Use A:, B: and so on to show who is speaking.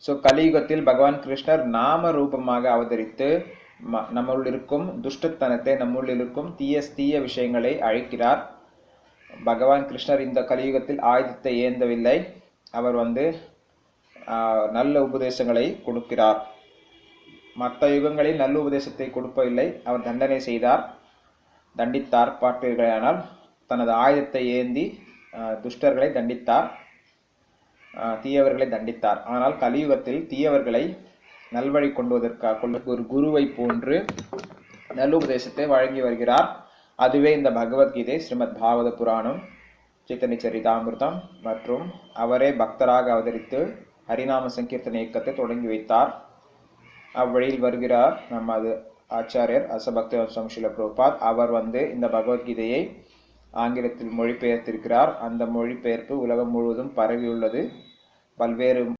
A: So கலியுகத்தில் பகவான் கிருஷ்ணர் நாம ரூபமாக அவதரித்து நம்முள் இருக்கும் துஷ்டத்தனத்தை, நம்முள் இருக்கும் தீய விஷயங்களை அழிக்கிறார். பகவான் கிருஷ்ணர் இந்த கலியுகத்தில் ஆயுதத்தை ஏந்தவில்லை. அவர் நல்ல உபதேசங்களை கொடுக்கிறார். மற்ற யுகங்களில் நல்ல உபதேசத்தை கொடுப்பதில்லை, அவர் தண்டனை செய்தார், தண்டித்தார். பார்த்தீர்களானால் தனது ஆயுதத்தை ஏந்தி துஷ்டர்களை தண்டித்தார், தீயவர்களை தண்டித்தார். ஆனால் கலியுகத்தில் தீயவர்களை நல்வழி கொண்டுவதற்காக ஒரு குருவை போன்று நல்லுபதேசத்தை வழங்கி வருகிறார். அதுவே இந்த பகவத்கீதை, ஸ்ரீமத் பாகவத புராணம், சைத்தன்ய சரிதாமிர்தம். மற்றும் அவரே பக்தராக அவதரித்து ஹரிநாம சங்கீர்த்தன இயக்கத்தை தொடங்கி வைத்தார். அவ்வழியில் வருகிறார் நமது ஆச்சாரியர் அசபக்த ஸ்ரீல பிரபுபாத். அவர் இந்த பகவத்கீதையை ஆங்கிலத்தில் மொழிபெயர்த்திருக்கிறார். அந்த மொழிபெயர்ப்பு உலகம் முழுவதும் பரவியுள்ளது. பல்வேறு